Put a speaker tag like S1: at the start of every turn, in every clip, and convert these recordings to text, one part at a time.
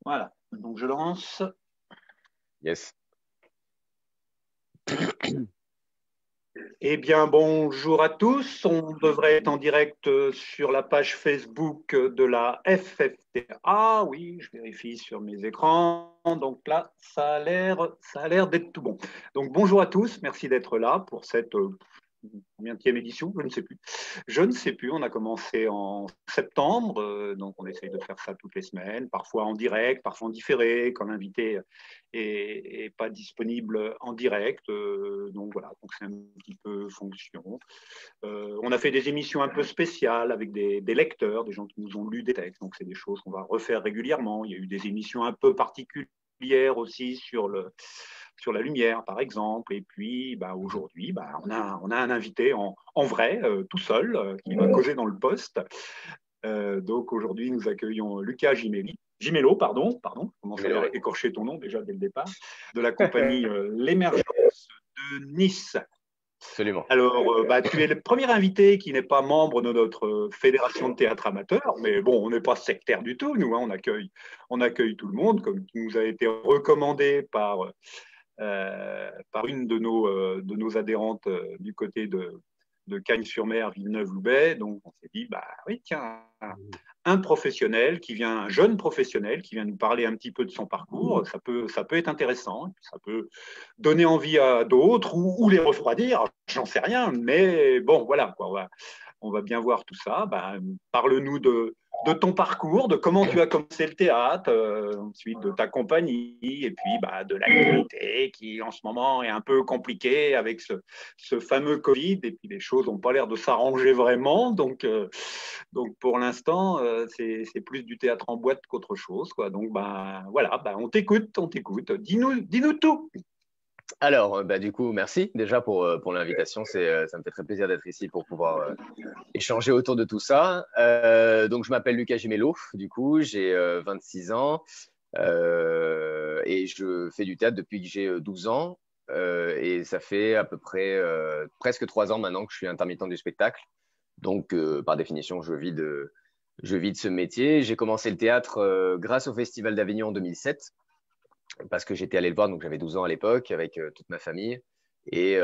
S1: Voilà, donc je lance.
S2: Yes.
S1: Eh bien, bonjour à tous. On devrait être en direct sur la page Facebook de la FFTA. Oui, je vérifie sur mes écrans. Donc là, ça a l'air d'être tout bon. Donc bonjour à tous. Merci d'être là pour cette combienième édition, je ne sais plus. Je ne sais plus, on a commencé en septembre, donc on essaye de faire ça toutes les semaines, parfois en direct, parfois en différé, quand l'invité est pas disponible en direct. Donc voilà, donc c'est un petit peu fonction. On a fait des émissions un peu spéciales avec des lecteurs, des gens qui nous ont lu des textes, donc c'est des choses qu'on va refaire régulièrement. Il y a eu des émissions un peu particulières aussi sur la lumière, par exemple. Et puis, bah, aujourd'hui, bah, on a un invité en vrai, tout seul, qui va causer dans le poste. Donc aujourd'hui, nous accueillons Lucas Gimello, pardon, je commence
S2: Numéro,
S1: à
S2: ouais.
S1: écorcher ton nom déjà dès le départ, de la compagnie L'Émergence de Nice.
S2: Absolument.
S1: Alors, bah, tu es le premier invité qui n'est pas membre de notre fédération de théâtre amateur, mais bon, on n'est pas sectaire du tout, nous, hein, on accueille tout le monde, comme qui nous a été recommandé par une de nos adhérentes du côté de Cagnes-sur-Mer, Villeneuve-Loubet. Donc, on s'est dit, bah oui, tiens, un professionnel qui vient, un jeune professionnel qui vient nous parler un petit peu de son parcours, ça peut être intéressant, ça peut donner envie à d'autres ou les refroidir, j'en sais rien, mais bon, voilà, quoi, on va bien voir tout ça. Ben, parle-nous de ton parcours, de comment tu as commencé le théâtre, ensuite de ta compagnie, et puis bah, de l'actualité qui en ce moment est un peu compliquée avec ce fameux Covid, et puis les choses n'ont pas l'air de s'arranger vraiment. Donc pour l'instant, c'est plus du théâtre en boîte qu'autre chose, quoi. Donc ben, voilà, ben, on t'écoute, on t'écoute. Dis-nous tout.
S2: Alors, bah, du coup, merci déjà pour l'invitation. Ça me fait très plaisir d'être ici pour pouvoir échanger autour de tout ça. Donc, je m'appelle Lucas Gimello. Du coup, j'ai 26 ans et je fais du théâtre depuis que j'ai 12 ans. Et ça fait à peu près presque 3 ans maintenant que je suis intermittent du spectacle. Donc, par définition, je vis de ce métier. J'ai commencé le théâtre grâce au Festival d'Avignon en 2007 parce que j'étais allé le voir, donc j'avais 12 ans à l'époque, avec toute ma famille. Et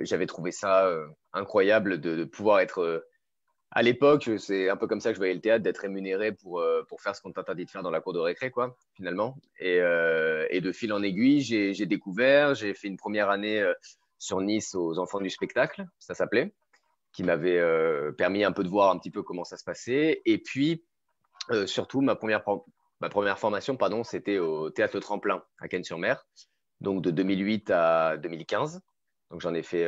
S2: j'avais trouvé ça incroyable de pouvoir être. À l'époque, c'est un peu comme ça que je voyais le théâtre, d'être rémunéré pour faire ce qu'on t'interdit de faire dans la cour de récré, quoi, finalement. Et de fil en aiguille, j'ai découvert, j'ai fait une première année sur Nice aux Enfants du spectacle, ça s'appelait, qui m'avait permis un peu de voir un petit peu comment ça se passait. Et puis, surtout, ma première formation, pardon, c'était au Théâtre Le Tremplin à Cannes-sur-Mer, donc de 2008 à 2015. Donc j'en ai fait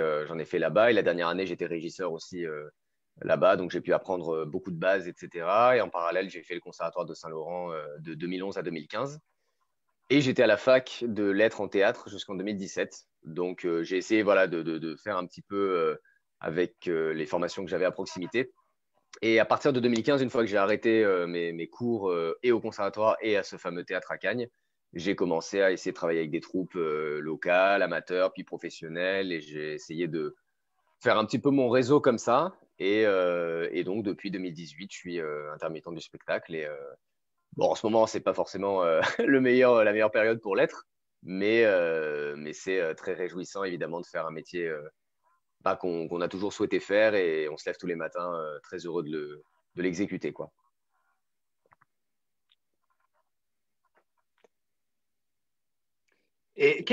S2: là-bas. Et la dernière année, j'étais régisseur aussi là-bas, donc j'ai pu apprendre beaucoup de bases, etc. Et en parallèle, j'ai fait le Conservatoire de Saint-Laurent de 2011 à 2015. Et j'étais à la fac de lettres en théâtre jusqu'en 2017. Donc j'ai essayé voilà, de faire un petit peu avec les formations que j'avais à proximité. Et à partir de 2015, une fois que j'ai arrêté mes cours et au conservatoire et à ce fameux théâtre à Cagnes, j'ai commencé à essayer de travailler avec des troupes locales, amateurs, puis professionnelles. Et j'ai essayé de faire un petit peu mon réseau comme ça. Et donc, depuis 2018, je suis intermittent du spectacle. Et bon, en ce moment, c'est pas forcément la meilleure période pour l'être. Mais c'est très réjouissant, évidemment, de faire un métier qu'on a toujours souhaité faire et on se lève tous les matins très heureux de l'exécuter, quoi.
S1: Et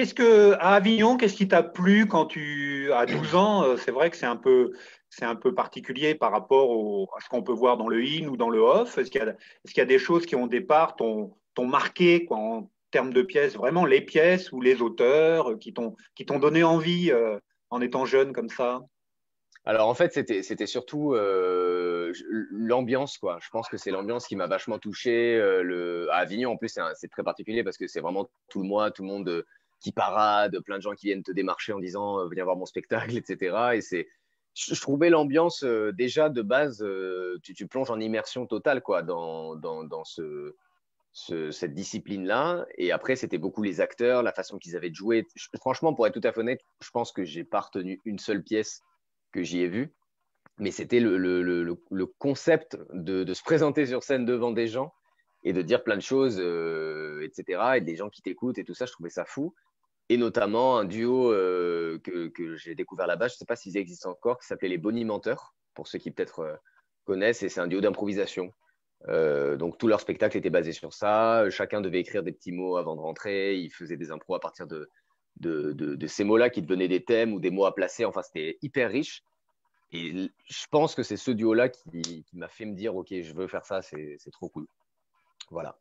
S1: à Avignon, qu'est-ce qui t'a plu quand à 12 ans, c'est vrai que c'est un peu particulier par rapport à ce qu'on peut voir dans le in ou dans le off. Est-ce qu'il y a des choses qui, au départ, t'ont marqué, quoi, en termes de pièces, vraiment les pièces ou les auteurs qui t'ont donné envie, en étant jeune comme ça?
S2: Alors en fait, c'était surtout l'ambiance, quoi. Je pense que c'est l'ambiance qui m'a vachement touché. À Avignon, en plus, c'est très particulier parce que c'est vraiment tout le mois, tout le monde qui parade, plein de gens qui viennent te démarcher en disant viens voir mon spectacle, etc. Et je trouvais l'ambiance déjà de base, tu plonges en immersion totale, quoi, dans cette discipline-là. Et après, c'était beaucoup les acteurs, la façon qu'ils avaient de jouer. Franchement, pour être tout à fait honnête, je pense que j'ai pas retenu une seule pièce que j'y ai vue, mais c'était le concept de se présenter sur scène devant des gens et de dire plein de choses, etc. Et des gens qui t'écoutent et tout ça, je trouvais ça fou. Et notamment un duo que j'ai découvert là-bas, je ne sais pas s'ils existent encore, qui s'appelait les Bonimenteurs, pour ceux qui peut-être connaissent, et c'est un duo d'improvisation. Donc tout leur spectacle était basé sur ça. Chacun devait écrire des petits mots avant de rentrer. Ils faisaient des impros à partir de ces mots-là qui devenaient des thèmes ou des mots à placer. Enfin, c'était hyper riche. Et je pense que c'est ce duo-là qui m'a fait me dire, OK, je veux faire ça, c'est trop cool. Voilà.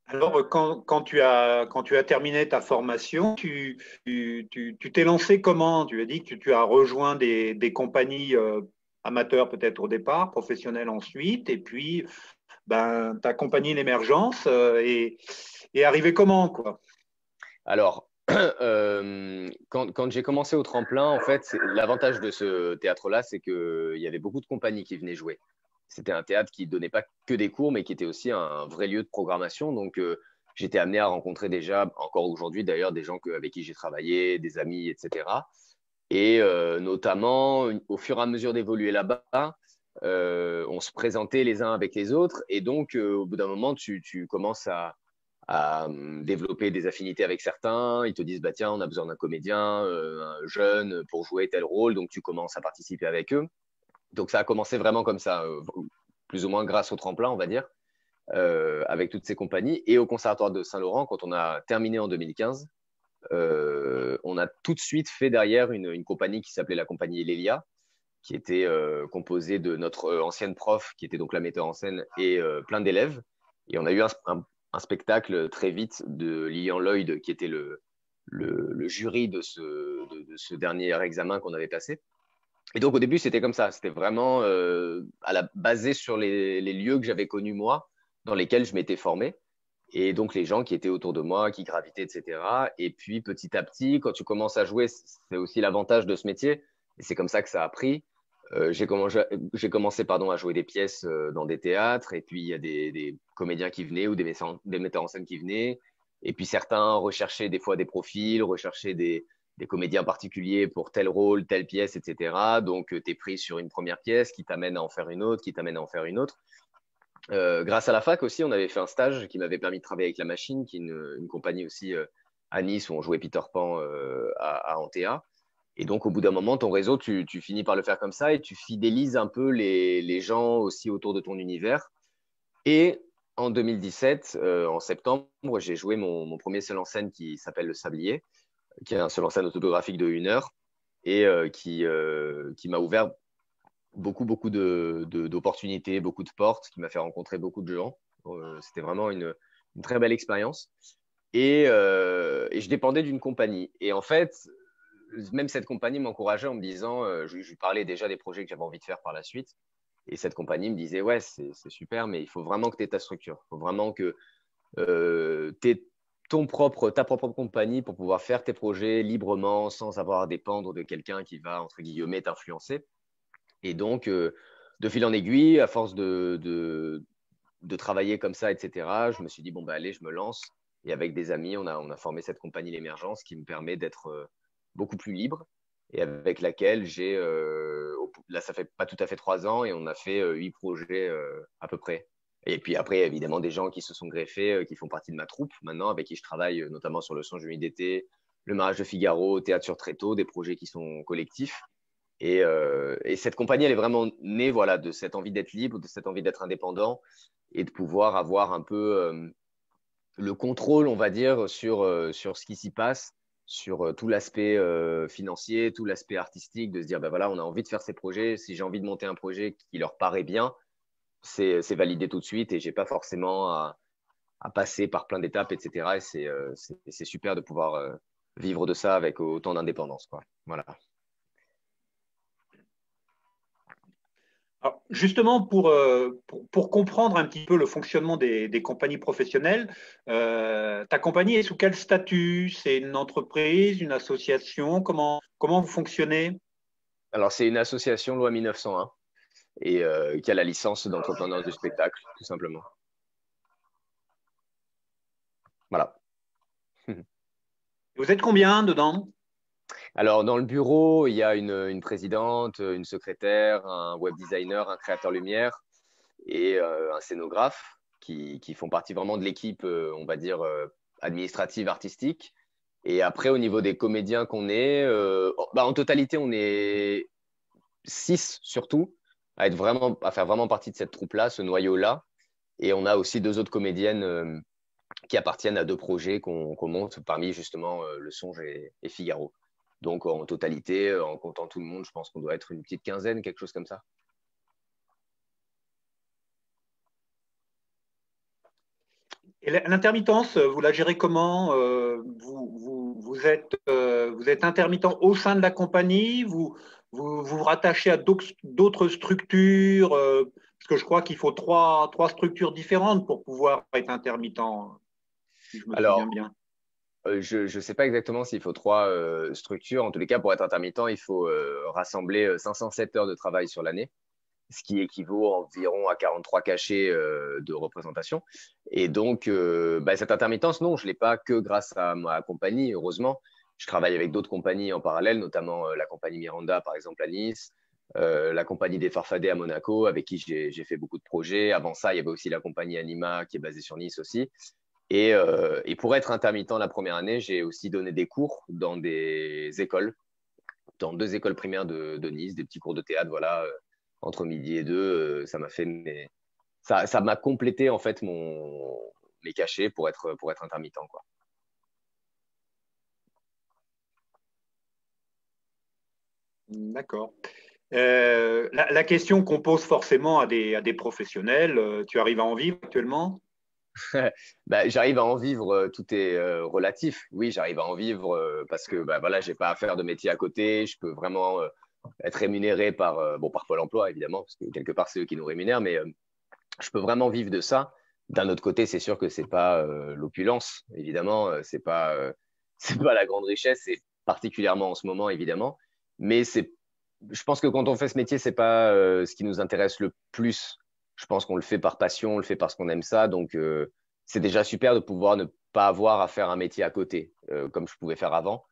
S1: Alors, quand tu as terminé ta formation, tu t'es lancé comment? Tu as dit que tu as rejoint des compagnies amateurs peut-être au départ, professionnelles ensuite, et puis ben, tu as accompagné l'émergence et arrivé comment, quoi?
S2: Alors, quand j'ai commencé au tremplin, en fait, l'avantage de ce théâtre-là, c'est qu'il y avait beaucoup de compagnies qui venaient jouer. C'était un théâtre qui ne donnait pas que des cours, mais qui était aussi un vrai lieu de programmation. Donc, j'étais amené à rencontrer déjà, encore aujourd'hui d'ailleurs, des gens avec qui j'ai travaillé, des amis, etc. Et notamment, au fur et à mesure d'évoluer là-bas, on se présentait les uns avec les autres. Et donc, au bout d'un moment, tu commences à développer des affinités avec certains. Ils te disent, bah, tiens, on a besoin d'un comédien, un jeune, pour jouer tel rôle. Donc, tu commences à participer avec eux. Donc, ça a commencé vraiment comme ça, plus ou moins grâce au tremplin, on va dire, avec toutes ces compagnies. Et au Conservatoire de Saint-Laurent, quand on a terminé en 2015, on a tout de suite fait derrière une compagnie qui s'appelait la compagnie Lélia, qui était composée de notre ancienne prof, qui était donc la metteur en scène, et plein d'élèves. Et on a eu un spectacle très vite de Lilian Lloyd, qui était le jury de ce dernier examen qu'on avait passé. Et donc au début, c'était comme ça. C'était vraiment basé sur les lieux que j'avais connus moi, dans lesquels je m'étais formé. Et donc les gens qui étaient autour de moi, qui gravitaient, etc. Et puis petit à petit, quand tu commences à jouer, c'est aussi l'avantage de ce métier. Et c'est comme ça que ça a pris. J'ai commencé pardon, à jouer des pièces dans des théâtres. Et puis il y a des comédiens qui venaient ou des metteurs en scène qui venaient. Et puis certains recherchaient des fois des profils, recherchaient des comédiens particuliers pour tel rôle, telle pièce, etc. Donc tu es pris sur une première pièce qui t'amène à en faire une autre, qui t'amène à en faire une autre. Grâce à la fac aussi, on avait fait un stage qui m'avait permis de travailler avec La Machine, qui est une compagnie aussi à Nice où on jouait Peter Pan à Antea. Et donc, au bout d'un moment, ton réseau, tu finis par le faire comme ça et tu fidélises un peu les gens aussi autour de ton univers. Et en 2017, en septembre, j'ai joué mon premier seul en scène qui s'appelle Le Sablier, qui est un seul en scène autobiographique de 1 heure et qui m'a ouvert beaucoup d'opportunités, beaucoup de portes, qui m'a fait rencontrer beaucoup de gens. C'était vraiment une très belle expérience. Et je dépendais d'une compagnie. Et en fait, même cette compagnie m'encourageait en me disant, je lui parlais déjà des projets que j'avais envie de faire par la suite. Et cette compagnie me disait, ouais, c'est super, mais il faut vraiment que tu aies ta structure. Il faut vraiment que tu aies ta propre compagnie pour pouvoir faire tes projets librement, sans avoir à dépendre de quelqu'un qui va, entre guillemets, t'influencer. Et donc, de fil en aiguille, à force de travailler comme ça, etc., je me suis dit, bon, bah, allez, je me lance. Et avec des amis, on a formé cette compagnie L'Émergence qui me permet d'être beaucoup plus libre et avec laquelle là, ça fait pas tout à fait 3 ans et on a fait 8 projets à peu près. Et puis après, évidemment, des gens qui se sont greffés, qui font partie de ma troupe maintenant, avec qui je travaille notamment sur Le Songe de nuit d'été, Le Mariage de Figaro, Théâtre sur Tréteau, des projets qui sont collectifs. Et cette compagnie, elle est vraiment née voilà, de cette envie d'être libre, de cette envie d'être indépendant et de pouvoir avoir un peu le contrôle, on va dire, sur ce qui s'y passe, sur tout l'aspect financier, tout l'aspect artistique, de se dire, ben voilà, on a envie de faire ces projets. Si j'ai envie de monter un projet qui leur paraît bien, c'est validé tout de suite et j'ai pas forcément à passer par plein d'étapes, etc. Et c'est super de pouvoir vivre de ça avec autant d'indépendance, quoi. Voilà.
S1: Alors, justement, pour comprendre un petit peu le fonctionnement des compagnies professionnelles, ta compagnie est sous quel statut? C'est une entreprise, une association? Comment vous fonctionnez?
S2: Alors, c'est une association loi 1901 et qui a la licence d'entrepreneur du spectacle, tout simplement. Voilà.
S1: Vous êtes combien dedans?
S2: Alors, dans le bureau, il y a une présidente, une secrétaire, un web designer, un créateur lumière et un scénographe qui font partie vraiment de l'équipe, on va dire, administrative, artistique. Et après, au niveau des comédiens qu'on est, en totalité, on est 6 surtout, à faire vraiment partie de cette troupe-là, ce noyau-là. Et on a aussi deux autres comédiennes qui appartiennent à deux projets qu'on monte parmi justement Le Songe et Figaro. Donc en totalité, en comptant tout le monde, je pense qu'on doit être une petite quinzaine, quelque chose comme ça.
S1: Et l'intermittence, vous la gérez comment? Vous êtes intermittent au sein de la compagnie? Vous rattachez à d'autres structures? Parce que je crois qu'il faut trois structures différentes pour pouvoir être intermittent, si je me souviens
S2: Alors,
S1: bien.
S2: je ne sais pas exactement s'il faut trois structures. En tous les cas, pour être intermittent, il faut rassembler 507 heures de travail sur l'année, ce qui équivaut environ à 43 cachets de représentation. Et donc, cette intermittence, non, je ne l'ai pas que grâce à ma compagnie, heureusement. Je travaille avec d'autres compagnies en parallèle, notamment la compagnie Miranda, par exemple, à Nice, la compagnie des Farfadets à Monaco, avec qui j'ai fait beaucoup de projets. Avant ça, il y avait aussi la compagnie Anima, qui est basée sur Nice aussi. Et pour être intermittent la première année, j'ai aussi donné des cours dans des écoles, dans deux écoles primaires de Nice, des petits cours de théâtre, voilà, entre midi et deux. Ça m'a fait ça m'a complété en fait mes cachets pour être intermittent, quoi.
S1: D'accord. La question qu'on pose forcément à des professionnels, tu arrives à en vivre actuellement?
S2: J'arrive à en vivre, tout est relatif. Oui, j'arrive à en vivre parce que voilà, j'ai pas à faire de métier à côté. Je peux vraiment être rémunéré par Pôle emploi, évidemment, parce que quelque part, c'est eux qui nous rémunèrent, mais je peux vraiment vivre de ça. D'un autre côté, c'est sûr que c'est pas l'opulence, évidemment, c'est pas la grande richesse, c'est particulièrement en ce moment, évidemment. Mais je pense que quand on fait ce métier, c'est pas ce qui nous intéresse le plus. Je pense qu'on le fait par passion, on le fait parce qu'on aime ça, donc c'est déjà super de pouvoir ne pas avoir à faire un métier à côté, comme je pouvais faire avant.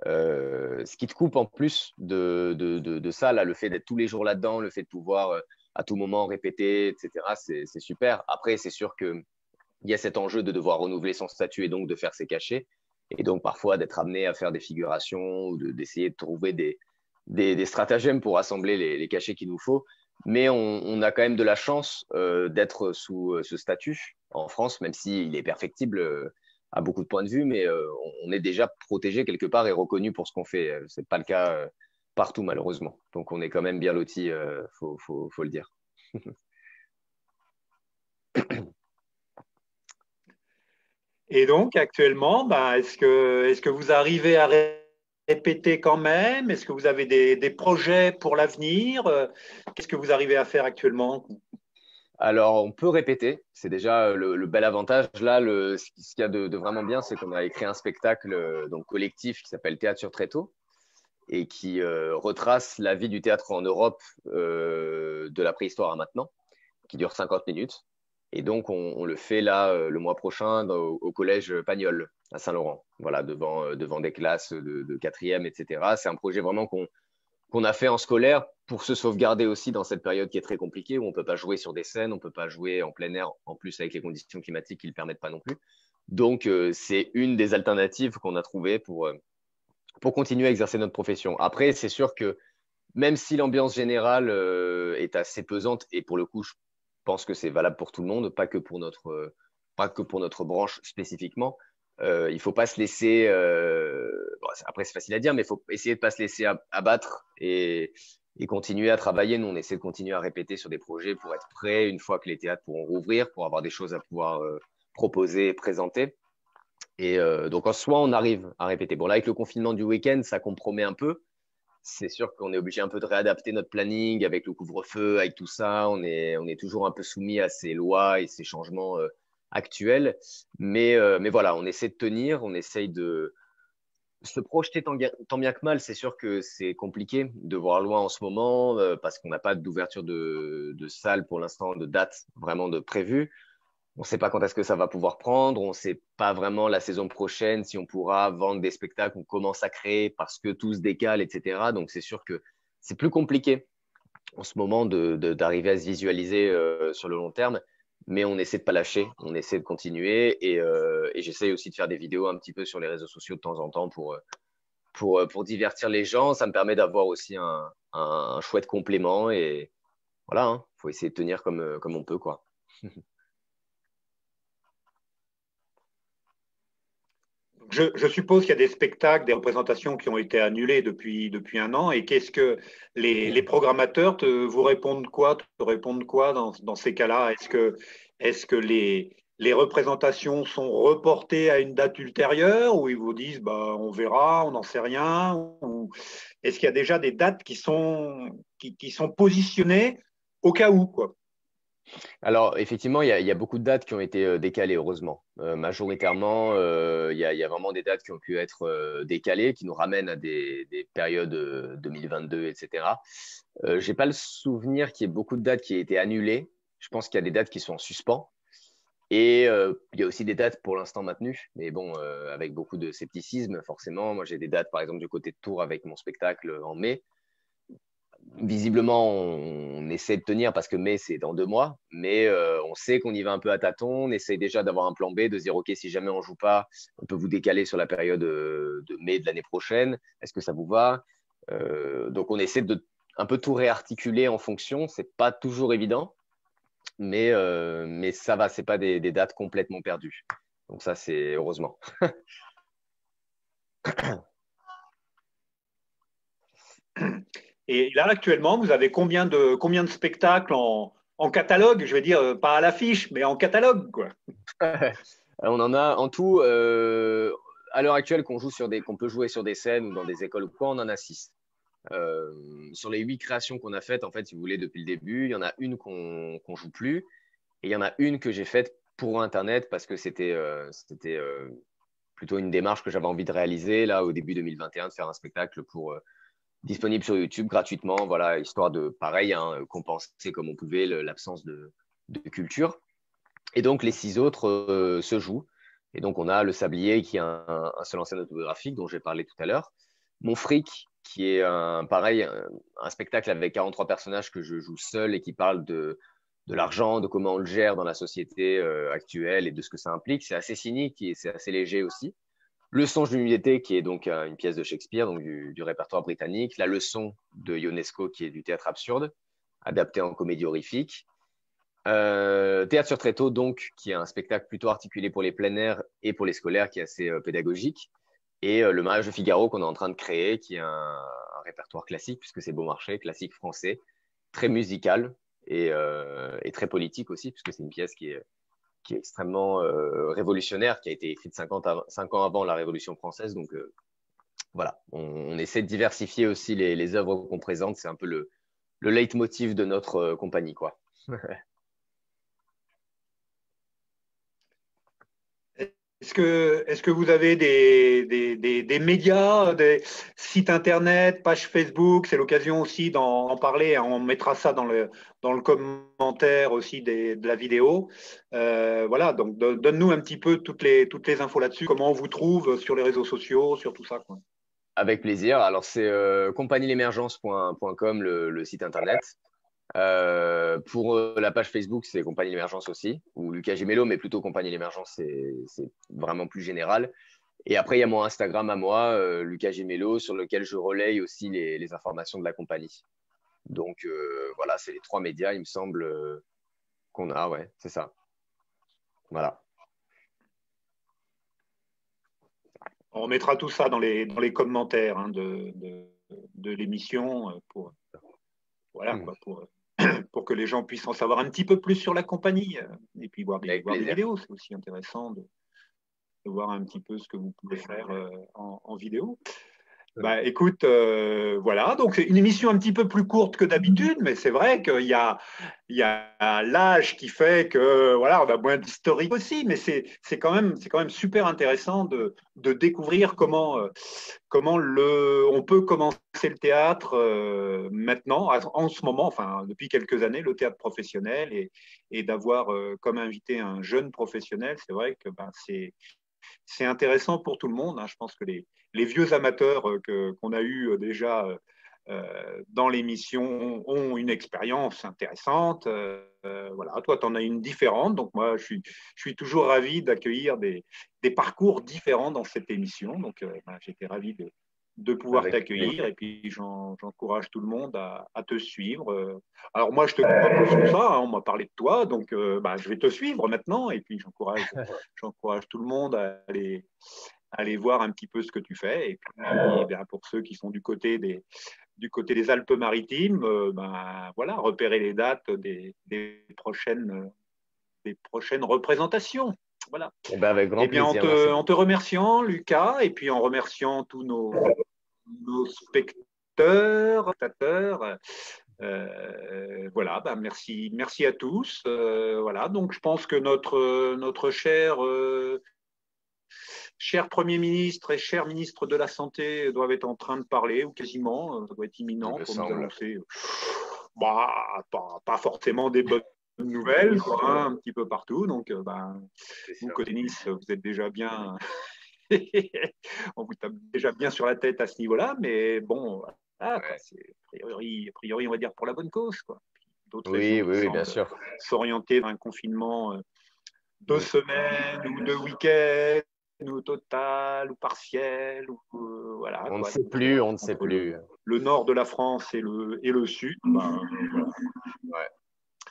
S2: Ce qui te coupe en plus de ça, là, le fait d'être tous les jours là-dedans, le fait de pouvoir à tout moment répéter, etc., c'est super. Après, c'est sûr qu'il y a cet enjeu de devoir renouveler son statut et donc de faire ses cachets. Et donc, parfois, d'être amené à faire des figurations ou d'essayer de trouver des stratagèmes pour assembler les cachets qu'il nous faut. Mais on a quand même de la chance d'être sous ce statut en France, même s'il est perfectible à beaucoup de points de vue, mais on est déjà protégé quelque part et reconnu pour ce qu'on fait. Ce n'est pas le cas partout, malheureusement. Donc, on est quand même bien loti, faut le dire.
S1: Et donc, actuellement, est-ce que vous arrivez à répéter quand même? Est-ce que vous avez des projets pour l'avenir? Qu'est-ce que vous arrivez à faire actuellement?
S2: Alors, on peut répéter. C'est déjà le bel avantage. Là, ce qu'il y a de vraiment bien, c'est qu'on a écrit un spectacle donc collectif qui s'appelle Théâtre sur Tréteau et qui retrace la vie du théâtre en Europe de la préhistoire à maintenant, qui dure 50 minutes. Et donc, on le fait là le mois prochain au collège Pagnol à Saint-Laurent, voilà, devant des classes de quatrième, etc. C'est un projet vraiment qu'on a fait en scolaire pour se sauvegarder aussi dans cette période qui est très compliquée, où on ne peut pas jouer sur des scènes, on ne peut pas jouer en plein air, en plus avec les conditions climatiques qui ne le permettent pas non plus. Donc, c'est une des alternatives qu'on a trouvées pour continuer à exercer notre profession. Après, c'est sûr que même si l'ambiance générale est assez pesante, et pour le coup, je pense que c'est valable pour tout le monde, pas que pour notre branche spécifiquement, il ne faut pas se laisser, après c'est facile à dire, mais il faut essayer de ne pas se laisser abattre et continuer à travailler. Nous, on essaie de continuer à répéter sur des projets pour être prêts une fois que les théâtres pourront rouvrir, pour avoir des choses à pouvoir proposer et présenter. Et donc, en soi, on arrive à répéter. Bon, là, avec le confinement du week-end, ça compromet un peu. C'est sûr qu'on est obligé un peu de réadapter notre planning avec le couvre-feu, avec tout ça. On est toujours un peu soumis à ces lois et ces changements actuels. Mais voilà, on essaie de tenir, on essaye de se projeter tant bien que mal. C'est sûr que c'est compliqué de voir loin en ce moment parce qu'on n'a pas d'ouverture de salle pour l'instant, de date vraiment de prévue. On ne sait pas quand est-ce que ça va pouvoir prendre. On ne sait pas vraiment la saison prochaine si on pourra vendre des spectacles qu'on commence à créer parce que tout se décale, etc. Donc, c'est sûr que c'est plus compliqué en ce moment d'arriver à se visualiser sur le long terme. Mais on essaie de pas lâcher, on essaie de continuer et j'essaie aussi de faire des vidéos un petit peu sur les réseaux sociaux de temps en temps pour divertir les gens. Ça me permet d'avoir aussi un chouette complément et voilà, hein, faut essayer de tenir comme on peut, quoi.
S1: Je suppose qu'il y a des spectacles, des représentations qui ont été annulées depuis un an. Et qu'est-ce que les programmateurs vous répondent quoi, te répondent quoi dans ces cas-là? Est-ce que les représentations sont reportées à une date ultérieure ou ils vous disent bah, on verra, on n'en sait rien? Ou est-ce qu'il y a déjà des dates qui sont positionnées au cas où, quoi?
S2: Alors, effectivement, il y a beaucoup de dates qui ont été décalées, heureusement. Majoritairement, il y a vraiment des dates qui ont pu être décalées, qui nous ramènent à des périodes 2022, etc. J'ai pas le souvenir qu'il y ait beaucoup de dates qui aient été annulées. Je pense qu'il y a des dates qui sont en suspens. Et il y a aussi des dates pour l'instant maintenues, mais bon, avec beaucoup de scepticisme, forcément. Moi, j'ai des dates, par exemple, du côté de Tours avec mon spectacle en mai. Visiblement, on essaie de tenir parce que mai, c'est dans 2 mois, mais on sait qu'on y va un peu à tâtons. On essaie déjà d'avoir un plan B, de se dire, OK, si jamais on joue pas, on peut vous décaler sur la période de mai de l'année prochaine. Est-ce que ça vous va? Donc, on essaie de un peu tout réarticuler en fonction. C'est pas toujours évident, mais ça va, c'est pas des dates complètement perdues. Donc, ça, c'est heureusement.
S1: Et là, actuellement, vous avez combien de spectacles en catalogue? Je veux dire, pas à l'affiche, mais en catalogue, quoi.
S2: On en a en tout, à l'heure actuelle, qu'on peut jouer sur des scènes ou dans des écoles ou quoi, on en a 6. Sur les 8 créations qu'on a faites, en fait, si vous voulez, depuis le début, il y en a une qu'on joue plus et il y en a une que j'ai faite pour Internet parce que c'était plutôt une démarche que j'avais envie de réaliser là au début 2021, de faire un spectacle disponible sur YouTube gratuitement, voilà, histoire de, pareil, hein, compenser comme on pouvait l'absence de culture. Et donc, les 6 autres se jouent. Et donc, on a Le Sablier, qui est un seul en scène autobiographique dont j'ai parlé tout à l'heure. Mon Fric, qui est pareil, un spectacle avec 43 personnages que je joue seul et qui parle de l'argent, de comment on le gère dans la société actuelle et de ce que ça implique. C'est assez cynique et c'est assez léger aussi. Le Songe d'une nuit d'été, qui est donc une pièce de Shakespeare, donc du répertoire britannique. La Leçon de Ionesco, qui est du théâtre absurde, adapté en comédie horrifique. Théâtre sur tréteau, donc, qui est un spectacle plutôt articulé pour les plein air et pour les scolaires, qui est assez pédagogique. Et Le Mariage de Figaro, qu'on est en train de créer, qui est un répertoire classique, puisque c'est Beaumarchais, classique français, très musical et très politique aussi, puisque c'est une pièce qui est extrêmement révolutionnaire, qui a été écrite 5 ans avant la Révolution française. Donc, voilà, on essaie de diversifier aussi les œuvres qu'on présente. C'est un peu le leitmotiv de notre compagnie, quoi.
S1: Est-ce que vous avez des médias, des sites internet, pages Facebook? C'est l'occasion aussi d'en parler, hein. On mettra ça dans le commentaire aussi de la vidéo. Voilà, donc donne-nous un petit peu toutes les infos là-dessus, comment on vous trouve sur les réseaux sociaux, sur tout ça, quoi.
S2: Avec plaisir. Alors, c'est compagnielémergence.com, le site internet. Pour la page Facebook, c'est Compagnie L'Émergence aussi, ou Lucas Gemello, mais plutôt Compagnie L'Émergence, c'est vraiment plus général. Et après, il y a mon Instagram à moi, Lucas Gemello, sur lequel je relaye aussi les informations de la compagnie. Donc, voilà, c'est les 3 médias, il me semble, qu'on a, ouais, c'est ça. Voilà.
S1: On mettra tout ça dans les commentaires, hein, de l'émission voilà,
S2: Mhm.
S1: quoi, pour que les gens puissent en savoir un petit peu plus sur la compagnie et puis
S2: Avec
S1: voir des
S2: plaisir.
S1: vidéos. C'est aussi intéressant de voir un petit peu ce que vous pouvez faire en vidéo. Bah, écoute, voilà, donc une émission un petit peu plus courte que d'habitude, mais c'est vrai qu'il y a l'âge qui fait que voilà, on a moins d'historique aussi, mais c'est quand même super intéressant de découvrir on peut commencer le théâtre maintenant, en ce moment, enfin depuis quelques années, le théâtre professionnel et d'avoir comme invité un jeune professionnel, c'est vrai que ben, c'est intéressant pour tout le monde, hein. Je pense que les vieux amateurs qu'on a eu déjà dans l'émission ont une expérience intéressante. Voilà, toi, tu en as une différente. Donc, moi, je suis toujours ravi d'accueillir des parcours différents dans cette émission. Donc, ben, j'étais ravi de pouvoir
S2: Avec
S1: t'accueillir.
S2: plaisir.
S1: Et puis, j'encourage tout le monde à te suivre. Alors, moi, je te connais pas plus que ça, hein. On m'a parlé de toi. Donc, ben, je vais te suivre maintenant. Et puis, j'encourage tout le monde à aller voir un petit peu ce que tu fais. Et puis, eh bien, pour ceux qui sont du côté des Alpes-Maritimes, ben, voilà, repérer les dates des prochaines représentations. Voilà.
S2: Eh ben, avec grand
S1: Eh bien,
S2: plaisir, merci.
S1: en te remerciant, Lucas, et puis en remerciant tous nos spectateurs, voilà, ben merci à tous. Voilà, donc je pense que notre cher Premier ministre et cher ministre de la Santé doivent être en train de parler, ou quasiment, ça doit être
S2: Il
S1: imminent
S2: me
S1: pour nous
S2: semble.
S1: annoncer, bah, pas forcément des bonnes nouvelles, quoi, hein, un petit peu partout. Donc, ben,
S2: C'est
S1: vous,
S2: sûr.
S1: côté Nice, vous êtes déjà bien, on vous tape déjà bien sur la tête à ce niveau-là, mais bon, voilà, quoi,
S2: Ouais.
S1: a priori, on va dire pour la bonne cause, quoi. D'autres
S2: Oui,
S1: régions
S2: oui,
S1: qui
S2: oui, bien
S1: semblent
S2: sûr.
S1: s'orienter vers un confinement 2
S2: Mm.
S1: semaines ou 2 week-ends ou total ou partiel ou voilà
S2: On ne
S1: quoi.
S2: sait
S1: Donc
S2: plus, on ne sait
S1: entre
S2: plus.
S1: le nord de la France et le sud, ben,
S2: Ouais,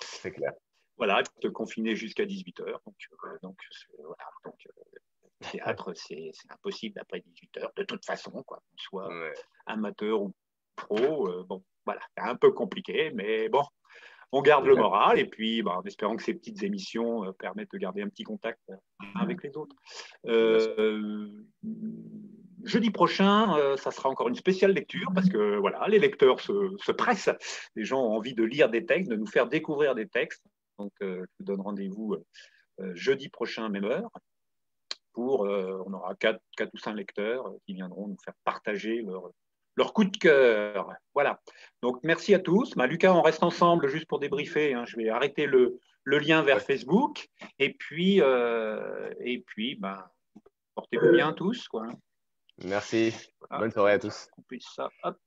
S2: c'est clair.
S1: voilà, te confiner jusqu'à 18 heures. Donc voilà, donc le théâtre c'est impossible après 18 heures de toute façon quoi, qu'on soit
S2: Ouais.
S1: amateur ou pro. Bon voilà, c'est un peu compliqué, mais bon, on garde le moral et puis bah, en espérant que ces petites émissions permettent de garder un petit contact avec les autres.
S2: Bien sûr.
S1: Euh, Jeudi prochain, ça sera encore une spéciale lecture parce que voilà, les lecteurs se pressent. Les gens ont envie de lire des textes, de nous faire découvrir des textes. Donc, je vous donne rendez-vous jeudi prochain, même heure. On aura quatre ou cinq lecteurs qui viendront nous faire partager leur coup de cœur. Voilà. Donc, merci à tous. Bah, Lucas, on reste ensemble juste pour débriefer, hein. Je vais arrêter le lien vers
S2: Ouais.
S1: Facebook. Et puis bah, portez-vous bien tous, quoi.
S2: Merci.
S1: Voilà.
S2: Bonne soirée à tous.
S1: Couper ça. Hop.